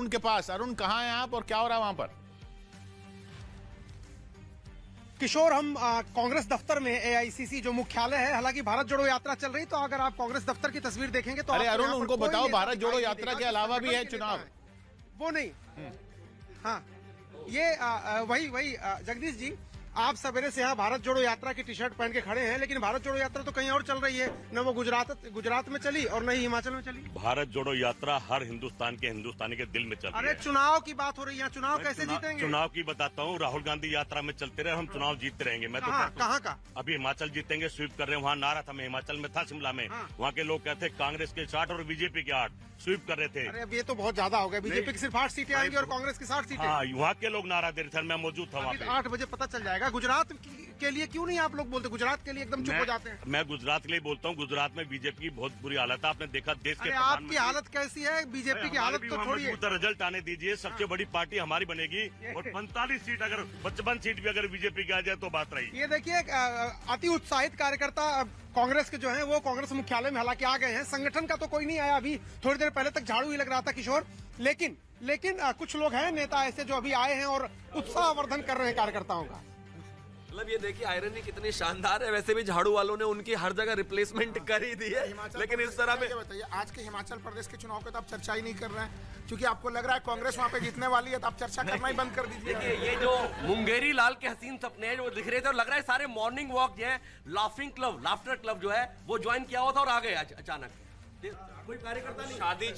अरुण के पास। अरुण, कहाँ हैं आप और क्या हो रहा है वहां पर? किशोर, हम कांग्रेस दफ्तर में एआईसीसी जो मुख्यालय है, हालांकि भारत जोड़ो यात्रा चल रही, तो अगर आप कांग्रेस दफ्तर की तस्वीर देखेंगे तो अरे अरुण, उनको बताओ भारत जोड़ो यात्रा के अलावा भी है चुनाव। वो नहीं, हाँ ये वही जगदीश जी, आप सवेरे से यहाँ भारत जोड़ो यात्रा की टी शर्ट पहन के खड़े हैं, लेकिन भारत जोड़ो यात्रा तो कहीं और चल रही है। न वो गुजरात में चली और न ही हिमाचल में चली। भारत जोड़ो यात्रा हर हिंदुस्तानी के दिल में चल रही है। अरे चुनाव की बात हो रही है, चुनाव कैसे जीतेंगे? चुनाव की बताता हूँ, राहुल गांधी यात्रा में चलते रहे, हम चुनाव जीतते रहेंगे। मैं तो कहाँ का? अभी हिमाचल जीतेंगे, स्वीप कर रहे हैं। वहाँ नारा था, मैं हिमाचल में था, शिमला में, वहाँ के लोग कहते कांग्रेस के 60 और बीजेपी के 8 स्वीप कर रहे थे। अरे अब ये तो बहुत ज्यादा हो गया, बीजेपी की सिर्फ 8 सीटें आएंगी और कांग्रेस की 60 सीटें। हाँ, वहाँ के लोग नारा दे रहे थे, मैं मौजूद था वहाँ पे। 8 बजे पता चल जाएगा। गुजरात के लिए क्यों नहीं आप लोग बोलते? गुजरात के लिए एकदम चुप हो जाते हैं। मैं गुजरात के लिए बोलता हूँ। गुजरात में बीजेपी की बहुत बुरी हालत है, आपने देखा देश के। आपकी हालत कैसी है? बीजेपी की हालत तो छोड़िए, रिजल्ट आने दीजिए। सबसे बड़ी पार्टी हमारी बनेगी और 45 सीट, अगर 55 सीट भी अगर बीजेपी की आ जाए तो बात रही। ये देखिए, अति उत्साहित कार्यकर्ता कांग्रेस के जो हैं वो कांग्रेस मुख्यालय में हालांकि आ गए हैं। संगठन का तो कोई नहीं आया, अभी थोड़ी देर पहले तक झाड़ू ही लग रहा था किशोर। लेकिन कुछ लोग हैं, नेता ऐसे जो अभी आए हैं और उत्साहवर्धन कर रहे हैं कार्यकर्ताओं का। मतलब ये देखिए आयरनी कितनी शानदार है। वैसे भी झाड़ू वालों ने उनकी हर जगह रिप्लेसमेंट कर ही दी है, लेकिन इस तरह में बताइए, आज के हिमाचल प्रदेश के चुनाव पे तो आप चर्चा ही नहीं कर रहे हैं, क्योंकि आपको लग रहा है कांग्रेस वहाँ पे जीतने वाली है, तो आप चर्चा करना ही बंद कर दीजिए। देखिए ये जो मुंगेरी लाल के हसीन सपने हैं जो दिख रहे थे, और लग रहा है सारे मॉर्निंग वॉक जो है, लाफिंग क्लब, लाफ्टर क्लब जो है वो ज्वाइन किया हुआ था और आ गए अचानक। कोई कार्यकर्ता नहीं। शादी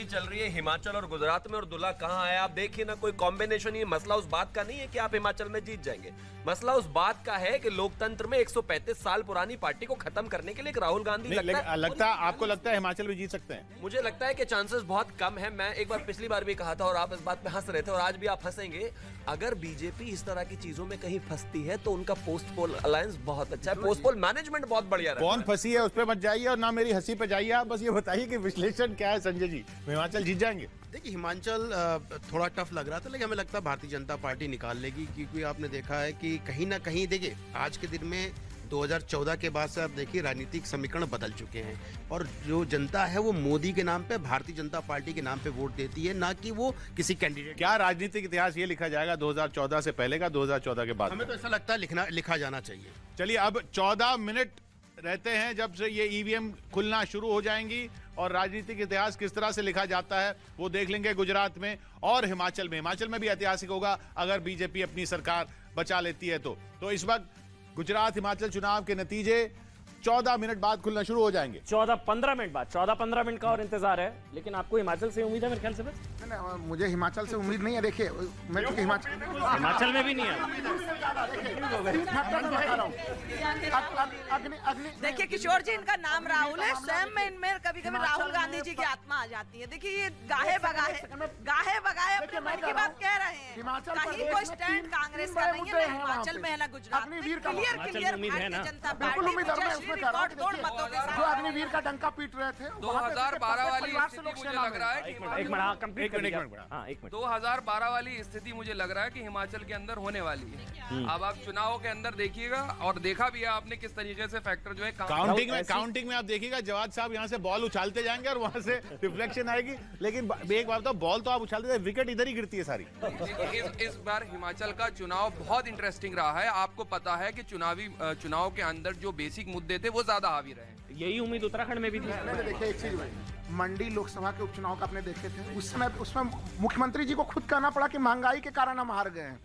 चल रही है हिमाचल और गुजरात में, और दूल्हा कहाँ है आप देखिए ना। कोई कॉम्बिनेशन। ये मसला उस बात का नहीं है कि आप हिमाचल में जीत जाएंगे, मसला उस बात का है कि लोकतंत्र में 135 साल पुरानी पार्टी को खत्म करने के लिए एक राहुल गांधी आपको लगता है हिमाचल में जीत सकते हैं? मुझे लगता है कि चांसेस बहुत कम है। मैं एक बार पिछली बार भी कहा था और आप इस बात पे हंस रहे थे और आज भी आप हंसेंगे। अगर बीजेपी इस तरह की चीजों में कहीं फंसती है तो उनका पोस्ट पोल अलायंस बहुत अच्छा है, पोस्ट पोल मैनेजमेंट बहुत बढ़िया है। कौन फंसी है उस पर मत जाइए और ना मेरी हंसी पे जाइए। आप बस ये बताइए कि विश्लेषण क्या है संजय जी, हिमाचल जीत जाएंगे? देखिए हिमाचल थोड़ा टफ लग रहा था, लेकिन हमें लगता है भारतीय जनता पार्टी निकाल लेगी, क्योंकि आपने देखा है कि कहीं ना कहीं देखिए आज के दिन में 2014 के बाद से आप देखिए राजनीतिक समीकरण बदल चुके हैं, और जो जनता है वो मोदी के नाम पे, भारतीय जनता पार्टी के नाम पे वोट देती है, ना कि वो किसी कैंडिडेट। क्या राजनीतिक इतिहास ये लिखा जाएगा 2014 से पहले का, 2014 के बाद? हमें तो ऐसा लगता है लिखा जाना चाहिए। चलिए, अब 14 मिनट रहते हैं जब से ये ईवीएम खुलना शुरू हो जाएंगी, और राजनीतिक इतिहास किस तरह से लिखा जाता है वो देख लेंगे गुजरात में और हिमाचल में। हिमाचल में भी ऐतिहासिक होगा अगर बीजेपी अपनी सरकार बचा लेती है तो इस वक्त गुजरात हिमाचल चुनाव के नतीजे 14 मिनट बाद खुलना शुरू हो जाएंगे। 14-15 मिनट बाद, 14-15 मिनट का और इंतजार है। लेकिन आपको हिमाचल से उम्मीद है मेरे ख्याल से? बस मुझे हिमाचल से उम्मीद नहीं है। देखिए मैं चूंकि हिमाचल में भी नहीं है। देखिए किशोर जी, इनका नाम राहुल है, स्वयं में इनमें कभी कभी राहुल गांधी जी की आत्मा आ जाती है। देखिए ये गाहे बगाहे अपने मन की बात कह रहे हैं। कहीं कोई स्टैंड कांग्रेस का नहीं है, ना हिमाचल में है ना गुजरात में। क्लियर भारतीय जनता पार्टी जो अग्निवीर का डंका पीट रहे थे 2012 वाली स्थिति मुझे लग रहा है कि 2012 वाली स्थिति मुझे लग रहा है कि हिमाचल के अंदर होने वाली है। अब आप चुनाव के अंदर देखिएगा, और देखा भी है आपने किस तरीके से फैक्टर जो है काउंटिंग में आप देखिएगा जवाद साहब यहाँ से बॉल उछालते जाएंगे और वहां से रिफ्लेक्शन आएगी। लेकिन एक बार तो बॉल तो आप उछालते, विकेट इधर ही गिरती है सारी। इस बार हिमाचल का चुनाव बहुत इंटरेस्टिंग रहा है। आपको पता है कि चुनाव के अंदर जो बेसिक मुद्दे थे वो ज्यादा हावी रहे। यही उम्मीद उत्तराखंड में भी थी। देखिए एक चीज, मंडी लोकसभा के उपचुनाव का आपने देखे थे, उस समय उसमें मुख्यमंत्री जी को खुद कहना पड़ा कि महंगाई के कारण हम हार गए हैं।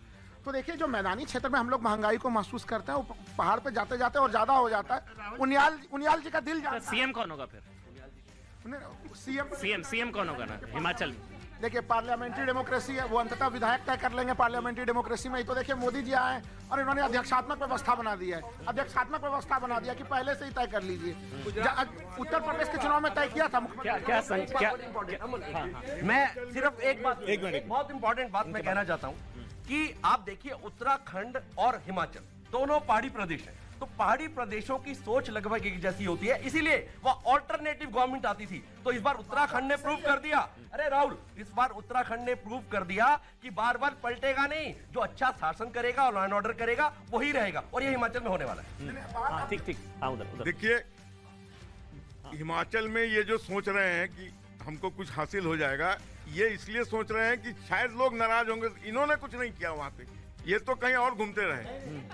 तो देखिए जो मैदानी क्षेत्र में हम लोग महंगाई को महसूस करते हैं, वो पहाड़ पे जाते जाते और ज्यादा हो जाता है। उनियाल जी का दिल जाता है। सीएम कौन होगा फिर? सीएम कौन होगा ना हिमाचल में? देखिए पार्लियामेंट्री डेमोक्रेसी है, वो अंततः विधायक तय कर लेंगे पार्लियामेंट्री डेमोक्रेसी में ही। तो देखिए मोदी जी आए और इन्होंने अध्यक्षात्मक व्यवस्था बना दी है, अध्यक्षात्मक व्यवस्था बना दिया कि पहले से ही तय कर लीजिए। उत्तर प्रदेश के चुनाव में तय किया था मैं सिर्फ एक बहुत इंपॉर्टेंट बात मैं कहना चाहता हूँ कि आप देखिए उत्तराखंड और हिमाचल दोनों पहाड़ी प्रदेश है, तो पहाड़ी प्रदेशों की सोच लगभग एक जैसी होती है, इसीलिए वह ऑल्टरनेटिव गवर्नमेंट आती थी। तो इस बार उत्तराखंड ने प्रूव कर दिया, अरे राहुल, इस बार उत्तराखंड ने प्रूव कर दिया कि बार बार पलटेगा नहीं, जो अच्छा शासन करेगा और लॉ एंड ऑर्डर करेगा वही रहेगा, और ये हिमाचल में होने वाला है। ठीक। देखिए हिमाचल में ये जो सोच रहे हैं कि हमको कुछ हासिल हो जाएगा, ये इसलिए सोच रहे हैं कि शायद लोग नाराज होंगे, इन्होंने कुछ नहीं किया वहाँ पे, ये तो कहीं और घूमते रहे।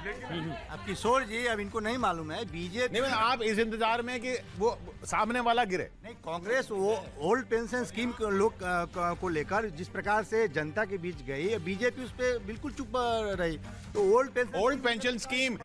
लेकिन अब किशोर जी, अब इनको नहीं मालूम है बीजेपी नहीं, आप इस इंतजार में कि वो सामने वाला गिरे। नहीं, कांग्रेस वो ओल्ड पेंशन स्कीम को लोग को लेकर जिस प्रकार से जनता के बीच गई, बीजेपी उस पर बिल्कुल चुप रही। तो ओल्ड पेंशन स्कीम